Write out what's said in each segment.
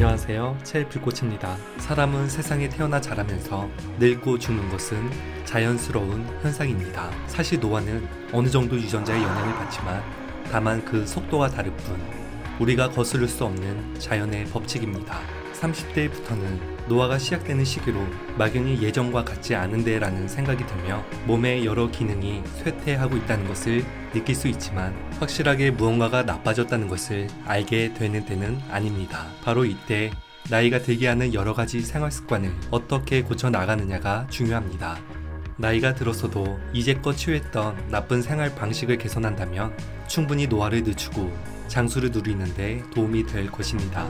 안녕하세요. 최불꽃입니다. 사람은 세상에 태어나 자라면서 늙고 죽는 것은 자연스러운 현상입니다. 사실 노화는 어느 정도 유전자의 영향을 받지만 다만 그 속도가 다를 뿐 우리가 거스를 수 없는 자연의 법칙입니다. 30대부터는 노화가 시작되는 시기로 막연히 예전과 같지 않은데 라는 생각이 들며 몸의 여러 기능이 쇠퇴하고 있다는 것을 느낄 수 있지만 확실하게 무언가가 나빠졌다는 것을 알게 되는 때는 아닙니다. 바로 이때 나이가 들게 하는 여러 가지 생활 습관을 어떻게 고쳐 나가느냐가 중요합니다. 나이가 들어서도 이제껏 취했던 나쁜 생활 방식을 개선한다면 충분히 노화를 늦추고 장수를 누리는 데 도움이 될 것입니다.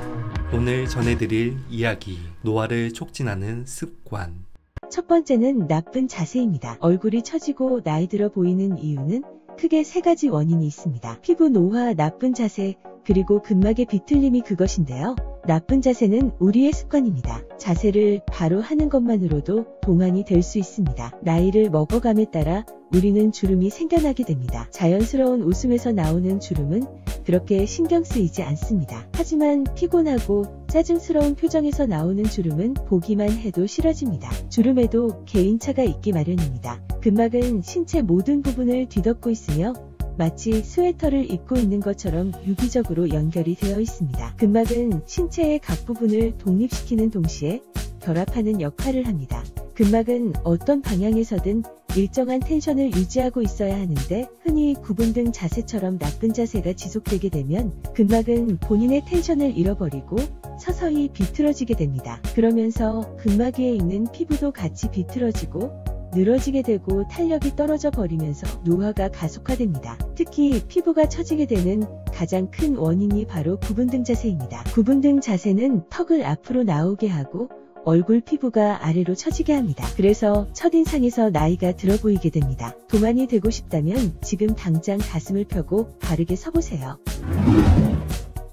오늘 전해드릴 이야기, 노화를 촉진하는 습관. 첫 번째는 나쁜 자세입니다. 얼굴이 처지고 나이 들어 보이는 이유는 크게 세 가지 원인이 있습니다. 피부 노화, 나쁜 자세, 그리고 근막의 비틀림이 그것인데요. 나쁜 자세는 우리의 습관입니다. 자세를 바로 하는 것만으로도 동안이 될 수 있습니다. 나이를 먹어감에 따라 우리는 주름이 생겨나게 됩니다. 자연스러운 웃음에서 나오는 주름은 그렇게 신경 쓰이지 않습니다. 하지만 피곤하고 짜증스러운 표정에서 나오는 주름은 보기만 해도 싫어집니다. 주름에도 개인차가 있기 마련입니다. 근막은 신체 모든 부분을 뒤덮고 있으며 마치 스웨터를 입고 있는 것처럼 유기적으로 연결이 되어 있습니다. 근막은 신체의 각 부분을 독립시키는 동시에 결합하는 역할을 합니다. 근막은 어떤 방향에서든 일정한 텐션을 유지하고 있어야 하는데 흔히 구분 등 자세처럼 나쁜 자세가 지속되게 되면 근막은 본인의 텐션을 잃어버리고 서서히 비틀어지게 됩니다. 그러면서 근막 위에 있는 피부도 같이 비틀어지고 늘어지게 되고 탄력이 떨어져 버리면서 노화가 가속화됩니다. 특히 피부가 처지게 되는 가장 큰 원인이 바로 구분등 자세입니다. 구분등 자세는 턱을 앞으로 나오게 하고 얼굴 피부가 아래로 처지게 합니다. 그래서 첫인상에서 나이가 들어 보이게 됩니다. 동안이 되고 싶다면 지금 당장 가슴을 펴고 바르게 서보세요.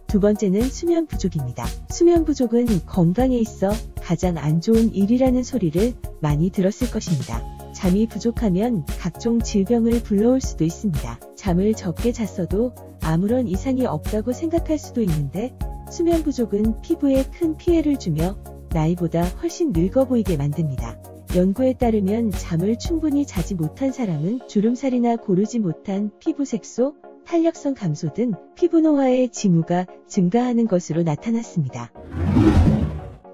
두 번째는 수면 부족입니다. 수면 부족은 건강에 있어 가장 안 좋은 일이라는 소리를 많이 들었을 것입니다. 잠이 부족하면 각종 질병을 불러올 수도 있습니다. 잠을 적게 잤어도 아무런 이상이 없다고 생각할 수도 있는데 수면 부족은 피부에 큰 피해를 주며 나이보다 훨씬 늙어 보이게 만듭니다. 연구에 따르면 잠을 충분히 자지 못한 사람은 주름살이나 고르지 못한 피부 색소, 탄력성 감소 등 피부 노화의 징후가 증가하는 것으로 나타났습니다.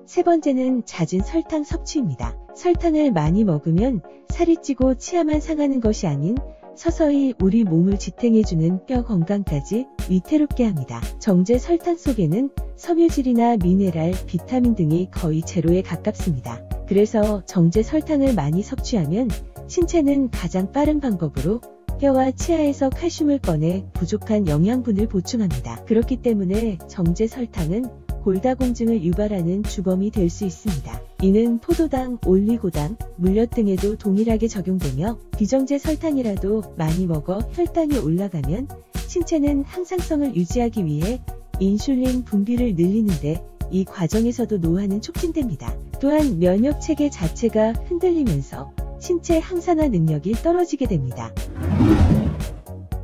세 번째는 잦은 설탕 섭취입니다. 설탕을 많이 먹으면 살이 찌고 치아만 상하는 것이 아닌 서서히 우리 몸을 지탱해주는 뼈 건강까지 위태롭게 합니다. 정제 설탕 속에는 섬유질이나 미네랄, 비타민 등이 거의 제로에 가깝습니다. 그래서 정제 설탕을 많이 섭취하면 신체는 가장 빠른 방법으로 뼈와 치아에서 칼슘을 꺼내 부족한 영양분을 보충합니다. 그렇기 때문에 정제 설탕은 골다공증을 유발하는 주범이 될 수 있습니다. 이는 포도당, 올리고당, 물엿 등에도 동일하게 적용되며 비정제 설탕이라도 많이 먹어 혈당이 올라가면 신체는 항상성을 유지하기 위해 인슐린 분비를 늘리는데 이 과정에서도 노화는 촉진됩니다. 또한 면역체계 자체가 흔들리면서 신체 항산화 능력이 떨어지게 됩니다.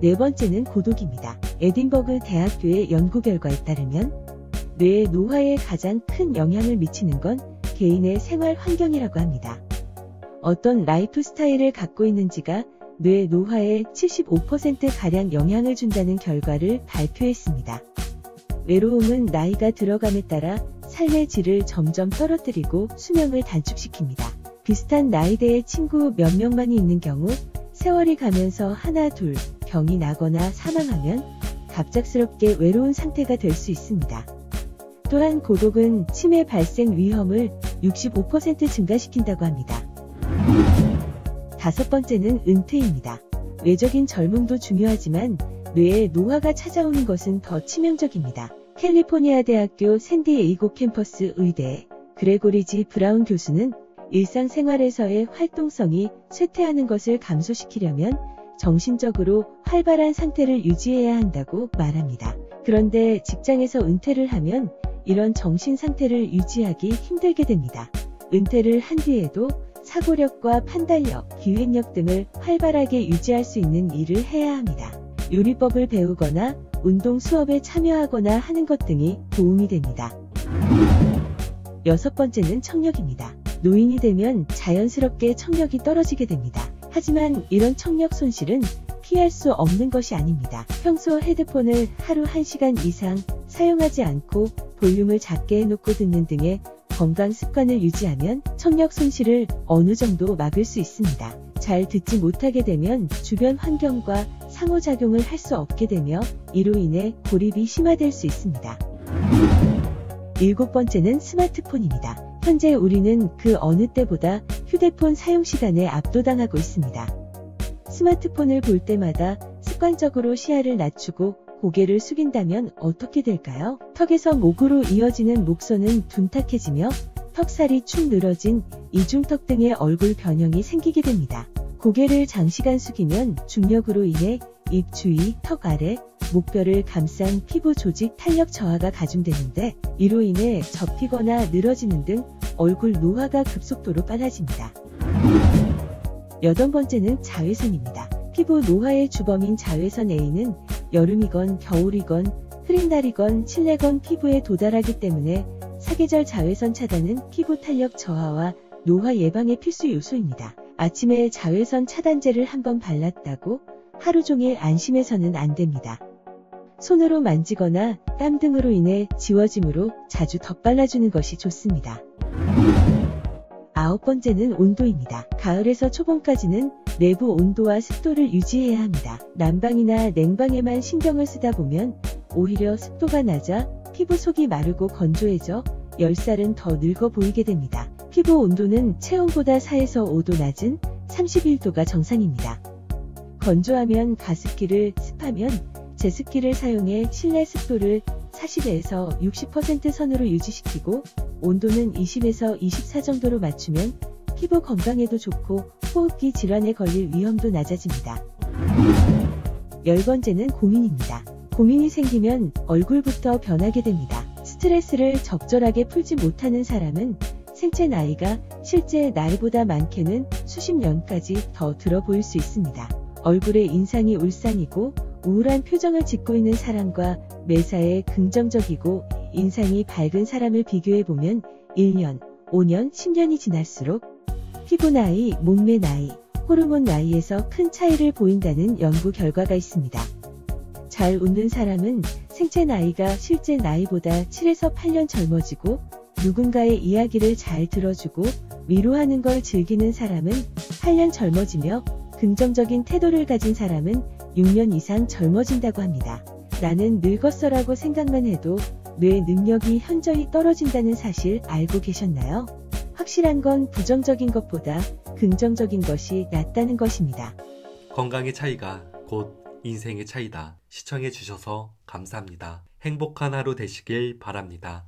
네 번째는 고독입니다. 에딘버그 대학교의 연구 결과에 따르면 뇌의 노화에 가장 큰 영향을 미치는 건 개인의 생활 환경이라고 합니다. 어떤 라이프 스타일을 갖고 있는지가 뇌 노화에 75%가량 영향을 준다는 결과를 발표했습니다. 외로움은 나이가 들어감에 따라 삶의 질을 점점 떨어뜨리고 수명을 단축시킵니다. 비슷한 나이대의 친구 몇 명만이 있는 경우 세월이 가면서 하나 둘 병이 나거나 사망하면 갑작스럽게 외로운 상태가 될 수 있습니다. 또한 고독은 치매 발생 위험을 65% 증가시킨다고 합니다. 다섯 번째는 은퇴입니다. 외적인 젊음도 중요하지만 뇌에 노화가 찾아오는 것은 더 치명적입니다. 캘리포니아 대학교 샌디에이고 캠퍼스 의대의 그레고리 G. 브라운 교수는 일상생활에서의 활동성이 쇠퇴하는 것을 감소시키려면 정신적으로 활발한 상태를 유지해야 한다고 말합니다. 그런데 직장에서 은퇴를 하면 이런 정신 상태를 유지하기 힘들게 됩니다. 은퇴를 한 뒤에도 사고력과 판단력, 기획력 등을 활발하게 유지할 수 있는 일을 해야 합니다. 요리법을 배우거나 운동 수업에 참여하거나 하는 것 등이 도움이 됩니다. 여섯 번째는 청력입니다. 노인이 되면 자연스럽게 청력이 떨어지게 됩니다. 하지만 이런 청력 손실은 피할 수 없는 것이 아닙니다. 평소 헤드폰을 하루 1시간 이상 사용하지 않고 볼륨을 작게 해놓고 듣는 등의 건강 습관을 유지하면 청력 손실을 어느 정도 막을 수 있습니다. 잘 듣지 못하게 되면 주변 환경과 상호작용을 할 수 없게 되며 이로 인해 고립이 심화될 수 있습니다. 일곱 번째는 스마트폰입니다. 현재 우리는 그 어느 때보다 휴대폰 사용 시간에 압도당하고 있습니다. 스마트폰을 볼 때마다 습관적으로 시야를 낮추고 고개를 숙인다면 어떻게 될까요? 턱에서 목으로 이어지는 목선은 둔탁해지며 턱살이 축 늘어진 이중턱 등의 얼굴 변형이 생기게 됩니다. 고개를 장시간 숙이면 중력으로 인해 입 주위, 턱 아래, 목뼈를 감싼 피부 조직 탄력 저하가 가중되는데 이로 인해 접히거나 늘어지는 등 얼굴 노화가 급속도로 빨라집니다. 여덟 번째는 자외선입니다. 피부 노화의 주범인 자외선 A는 여름이건 겨울이건 흐린 날이건 실내건 피부에 도달하기 때문에 사계절 자외선 차단은 피부 탄력 저하와 노화 예방의 필수 요소입니다. 아침에 자외선 차단제를 한번 발랐다고 하루 종일 안심해서는 안 됩니다. 손으로 만지거나 땀 등으로 인해 지워짐으로 자주 덧발라주는 것이 좋습니다. 아홉 번째는 온도입니다. 가을에서 초봄까지는 내부 온도와 습도를 유지해야 합니다. 난방이나 냉방에만 신경을 쓰다 보면 오히려 습도가 낮아 피부 속이 마르고 건조해져 열살은 더 늙어 보이게 됩니다. 피부 온도는 체온보다 4에서 5도 낮은 31도가 정상입니다. 건조하면 가습기를, 습하면 제습기를 사용해 실내 습도를 40에서 60% 선으로 유지시키고 온도는 20에서 24 정도로 맞추면 피부 건강에도 좋고 호흡기 질환에 걸릴 위험도 낮아집니다. 열 번째는 고민입니다. 고민이 생기면 얼굴부터 변하게 됩니다. 스트레스를 적절하게 풀지 못하는 사람은 생체 나이가 실제 나이보다 많게는 수십 년까지 더 들어 보일 수 있습니다. 얼굴의 인상이 울상이고 우울한 표정을 짓고 있는 사람과 매사에 긍정적이고 인상이 밝은 사람을 비교해보면 1년, 5년, 10년이 지날수록 피부 나이, 몸매 나이, 호르몬 나이에서 큰 차이를 보인다는 연구 결과가 있습니다. 잘 웃는 사람은 생체 나이가 실제 나이보다 7에서 8년 젊어지고 누군가의 이야기를 잘 들어주고 위로하는 걸 즐기는 사람은 8년 젊어지며 긍정적인 태도를 가진 사람은 6년 이상 젊어진다고 합니다. 나는 늙었어라고 생각만 해도 뇌 능력이 현저히 떨어진다는 사실 알고 계셨나요? 확실한 건 부정적인 것보다 긍정적인 것이 낫다는 것입니다. 건강의 차이가 곧 인생의 차이다. 시청해주셔서 감사합니다. 행복한 하루 되시길 바랍니다.